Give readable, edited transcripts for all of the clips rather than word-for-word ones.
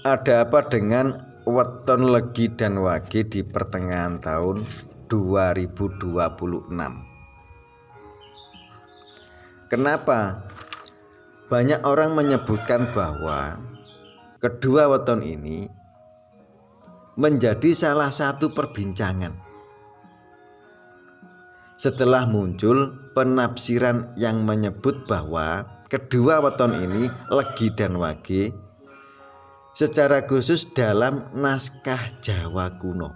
Ada apa dengan weton legi dan wage di pertengahan tahun 2026? Kenapa banyak orang menyebutkan bahwa kedua weton ini menjadi salah satu perbincangan setelah muncul penafsiran yang menyebut bahwa kedua weton ini, legi dan wage, secara khusus dalam naskah Jawa kuno.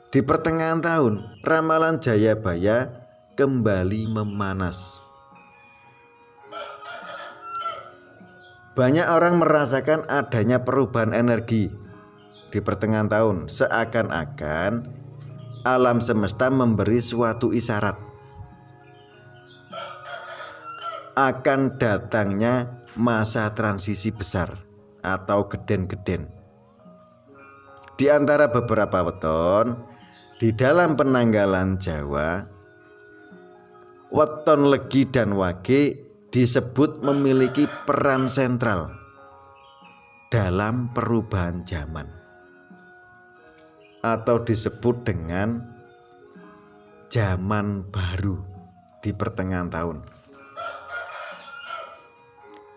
Di pertengahan tahun, ramalan Jayabaya kembali memanas. Banyak orang merasakan adanya perubahan energi di pertengahan tahun, seakan-akan alam semesta memberi suatu isyarat akan datangnya masa transisi besar atau geden-geden. Di antara beberapa weton di dalam penanggalan Jawa, weton legi dan wage disebut memiliki peran sentral dalam perubahan zaman, atau disebut dengan zaman baru di pertengahan tahun.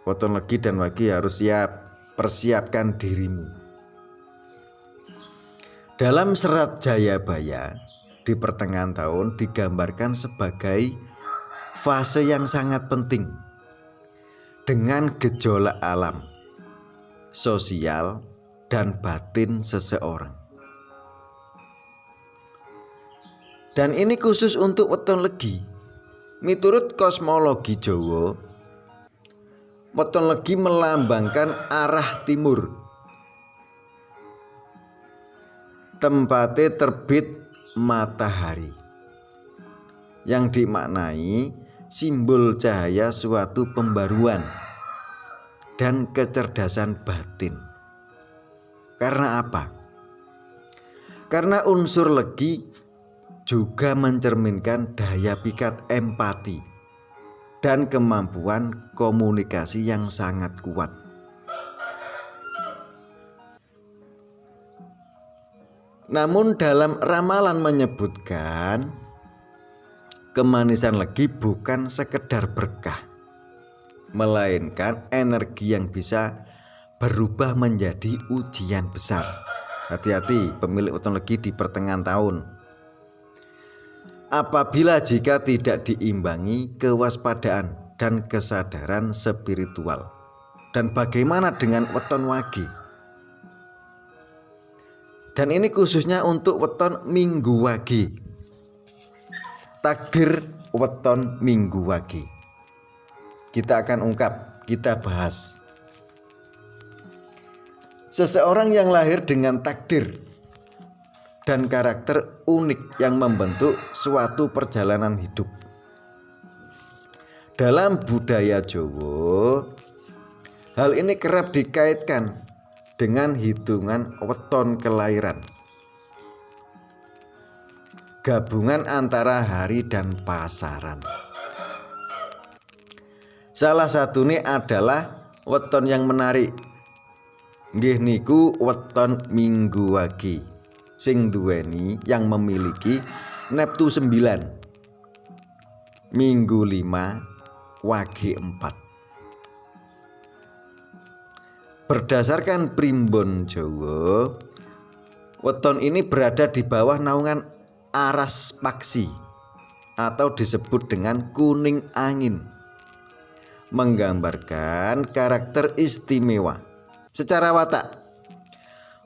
Weton legi dan wage harus siap, persiapkan dirimu. Dalam serat Jayabaya di pertengahan tahun digambarkan sebagai fase yang sangat penting dengan gejolak alam, sosial, dan batin seseorang. Dan ini khusus untuk weton legi. Miturut kosmologi Jawa, weton legi melambangkan arah timur, tempatnya terbit matahari, yang dimaknai simbol cahaya suatu pembaruan dan kecerdasan batin. Karena apa? Karena unsur legi juga mencerminkan daya pikat empati dan kemampuan komunikasi yang sangat kuat. Namun dalam ramalan menyebutkan kemanisan legi bukan sekedar berkah, melainkan energi yang bisa berubah menjadi ujian besar. Hati-hati pemilik weton legi di pertengahan tahun. Apabila jika tidak diimbangi kewaspadaan dan kesadaran spiritual. Dan bagaimana dengan weton wage? Dan ini khususnya untuk weton minggu wage. Takdir weton minggu wage kita akan ungkap, kita bahas. Seseorang yang lahir dengan takdir dan karakter unik yang membentuk suatu perjalanan hidup. Dalam budaya Jawa, hal ini kerap dikaitkan dengan hitungan weton kelahiran, gabungan antara hari dan pasaran. Salah satu ini adalah weton yang menarik. Nggih niku weton minggu wage sing duweni yang memiliki neptu 9, minggu 5, wage 4. Berdasarkan primbon Jawa, weton ini berada di bawah naungan aras paksi atau disebut dengan kuning angin, menggambarkan karakter istimewa. Secara watak,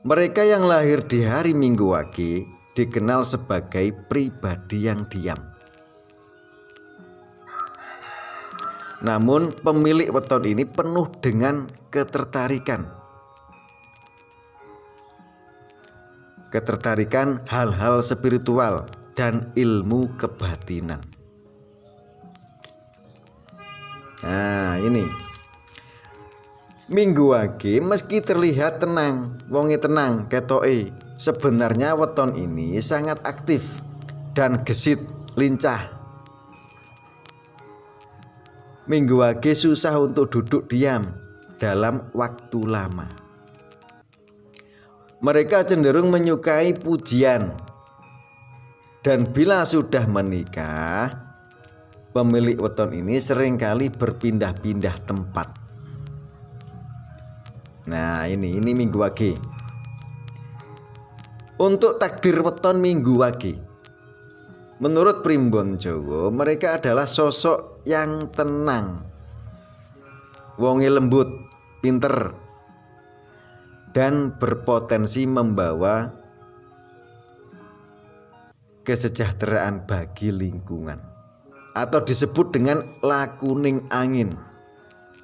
mereka yang lahir di hari minggu wage dikenal sebagai pribadi yang diam. Namun pemilik weton ini penuh dengan ketertarikan hal-hal spiritual dan ilmu kebatinan. Nah ini minggu wage meski terlihat tenang, wonge tenang ketoke, sebenarnya weton ini sangat aktif dan gesit, lincah. Minggu wage susah untuk duduk diam dalam waktu lama. Mereka cenderung menyukai pujian, dan bila sudah menikah, pemilik weton ini seringkali berpindah-pindah tempat. Nah, ini Minggu Wage. Untuk takdir weton Minggu Wage, menurut Primbon Jawa, mereka adalah sosok yang tenang, wonge lembut, pinter, dan berpotensi membawa kesejahteraan bagi lingkungan, atau disebut dengan lakuning angin.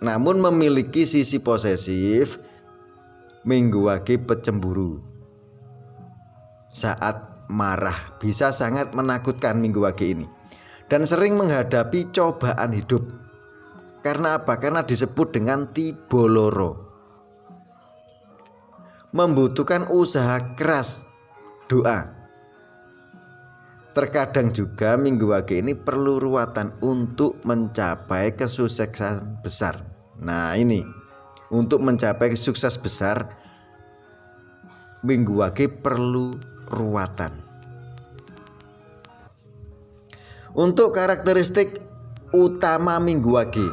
Namun memiliki sisi posesif. Minggu Wage pecemburu. Saat marah bisa sangat menakutkan Minggu Wage ini, dan sering menghadapi cobaan hidup. Karena apa? Karena disebut dengan tiba loro. Membutuhkan usaha keras, doa. Terkadang juga Minggu Wage ini perlu ruatan untuk mencapai kesuksesan besar. Nah, ini untuk mencapai sukses besar, Minggu Wage perlu ruatan. Untuk karakteristik utama Minggu Wage,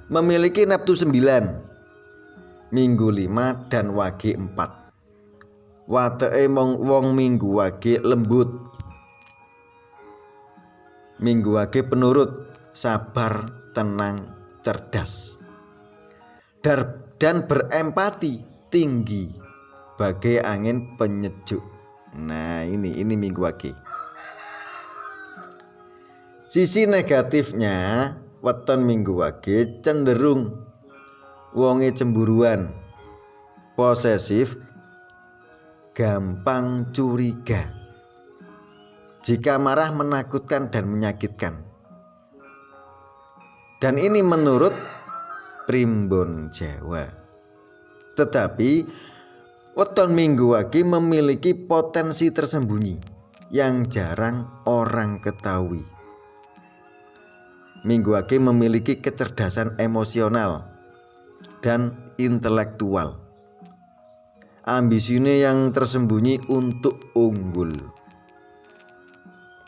memiliki neptu 9, Minggu 5, dan Wage 4. Wateke wong Minggu Wage lembut. Minggu Wage penurut, sabar, tenang, cerdas, dan berempati tinggi, bagai angin penyejuk. Nah, ini Minggu Wage. Sisi negatifnya, weton Minggu Wage cenderung wonge cemburuan, posesif, gampang curiga. Jika marah menakutkan dan menyakitkan. Dan ini menurut Primbon Jawa. Tetapi weton Minggu Wage memiliki potensi tersembunyi yang jarang orang ketahui. Minggu Wage memiliki kecerdasan emosional dan intelektual. Ambisinya yang tersembunyi untuk unggul.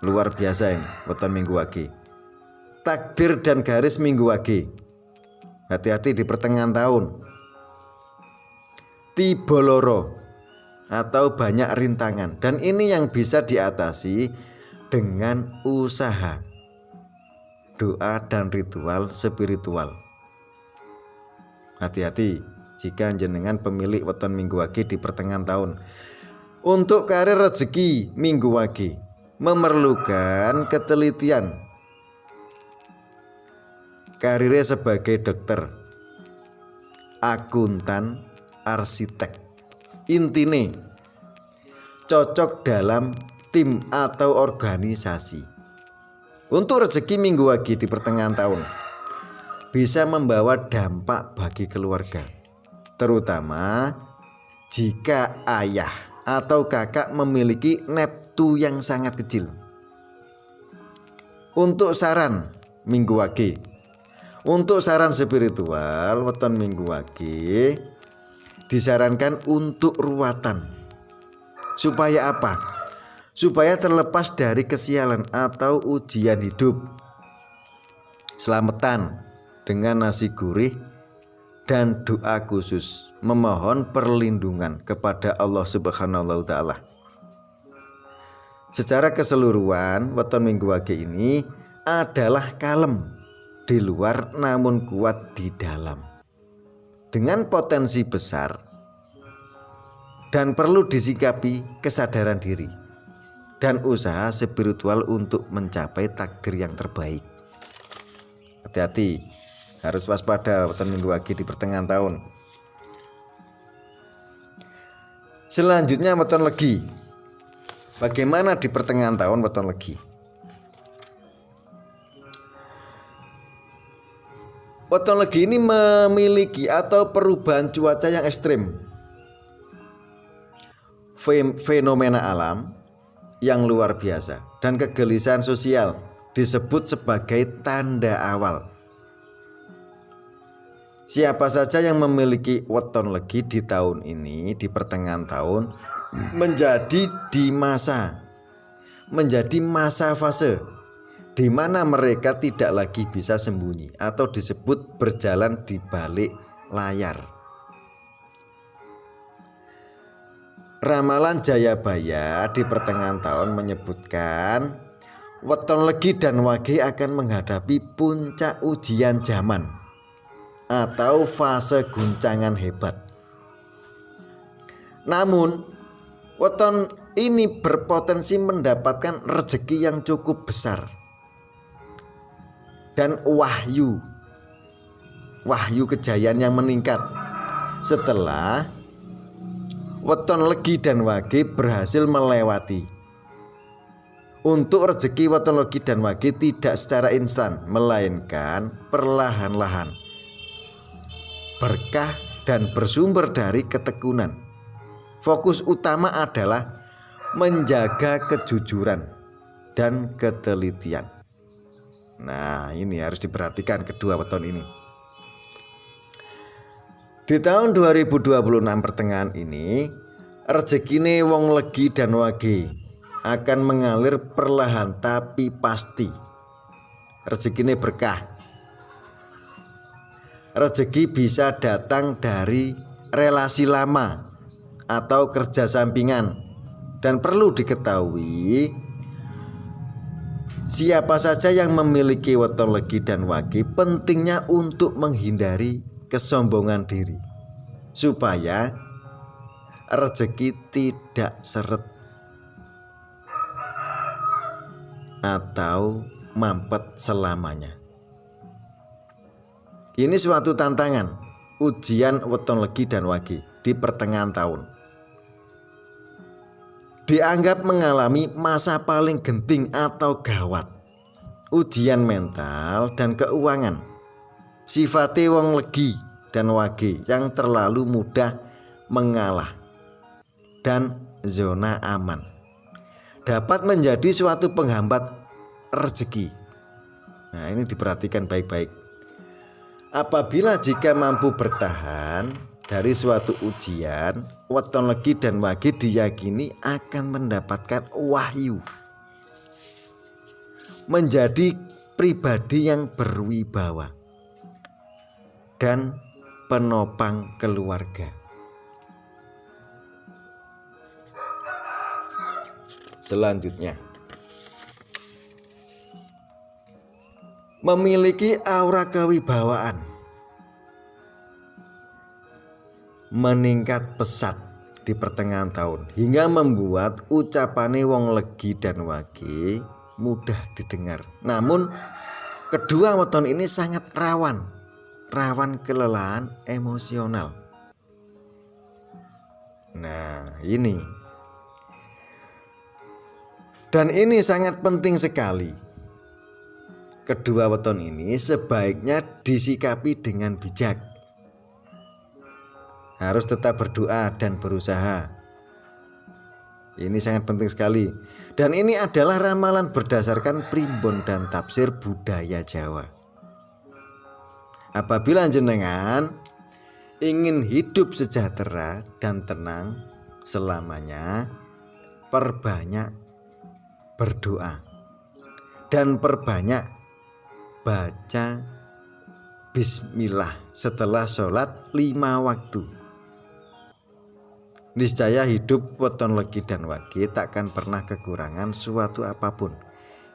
Luar biasa ini weton Minggu Wage. Takdir dan garis Minggu Wage. Hati-hati di pertengahan tahun. Tiba loro atau banyak rintangan, dan ini yang bisa diatasi dengan usaha, doa, dan ritual spiritual. Hati-hati jika jenengan pemilik weton Minggu Wage di pertengahan tahun. Untuk karir rezeki Minggu Wage memerlukan ketelitian. Karirnya sebagai dokter, akuntan, arsitek. Intine cocok dalam tim atau organisasi. Untuk rezeki Minggu Wage di pertengahan tahun bisa membawa dampak bagi keluarga, terutama jika ayah atau kakak memiliki neptu yang sangat kecil. Untuk saran Minggu Wage, untuk saran spiritual weton Minggu Wage disarankan untuk ruatan. Supaya apa? Supaya terlepas dari kesialan atau ujian hidup. Selamatan dengan nasi gurih dan doa khusus, memohon perlindungan kepada Allah Subhanahu wa Ta'ala. Secara keseluruhan, weton Minggu Wage ini adalah kalem di luar namun kuat di dalam, dengan potensi besar, dan perlu disikapi kesadaran diri dan usaha spiritual untuk mencapai takdir yang terbaik. Hati-hati, harus waspada weton Minggu Wage di pertengahan tahun. Selanjutnya weton Legi. Bagaimana di pertengahan tahun weton Legi? Weton Legi ini memiliki atau perubahan cuaca yang ekstrim, fenomena alam yang luar biasa, dan kegelisahan sosial disebut sebagai tanda awal. Siapa saja yang memiliki weton legi di tahun ini, di pertengahan tahun, menjadi masa fase di mana mereka tidak lagi bisa sembunyi atau disebut berjalan di balik layar. Ramalan Jayabaya di pertengahan tahun menyebutkan weton legi dan wage akan menghadapi puncak ujian zaman atau fase guncangan hebat. Namun weton ini berpotensi mendapatkan rezeki yang cukup besar dan wahyu kejayaan yang meningkat setelah weton legi dan wage berhasil melewati. Untuk rezeki weton legi dan wage tidak secara instan, melainkan perlahan-lahan, berkah dan bersumber dari ketekunan. Fokus utama adalah menjaga kejujuran dan ketelitian. Nah, ini harus diperhatikan kedua weton ini. Di tahun 2026 pertengahan ini, rezekine wong legi dan wage akan mengalir perlahan tapi pasti. Rezekine berkah. Rezeki bisa datang dari relasi lama atau kerja sampingan. Dan perlu diketahui, siapa saja yang memiliki weton legi dan wage pentingnya untuk menghindari kesombongan diri supaya rezeki tidak seret atau mampet selamanya. Ini suatu tantangan, ujian weton legi dan wage di pertengahan tahun. Dianggap mengalami masa paling genting atau gawat, ujian mental dan keuangan. Sifate wong legi dan wage yang terlalu mudah mengalah dan zona aman dapat menjadi suatu penghambat rezeki. Nah, ini diperhatikan baik-baik. Apabila jika mampu bertahan dari suatu ujian, weton legi dan wage diyakini akan mendapatkan wahyu, menjadi pribadi yang berwibawa dan penopang keluarga. Selanjutnya, memiliki aura kewibawaan, meningkat pesat di pertengahan tahun hingga membuat ucapane wong legi dan wage mudah didengar. Namun kedua weton ini sangat rawan kelelahan emosional. Nah, ini dan ini sangat penting sekali. Kedua weton ini sebaiknya disikapi dengan bijak. Harus tetap berdoa dan berusaha. Ini sangat penting sekali. Dan ini adalah ramalan berdasarkan primbon dan tafsir budaya Jawa. Apabila jenengan ingin hidup sejahtera dan tenang selamanya, perbanyak berdoa dan perbanyak baca bismillah setelah sholat 5 waktu. Niscaya hidup weton legi dan wage takkan pernah kekurangan suatu apapun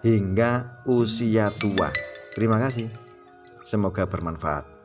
hingga usia tua. Terima kasih. Semoga bermanfaat.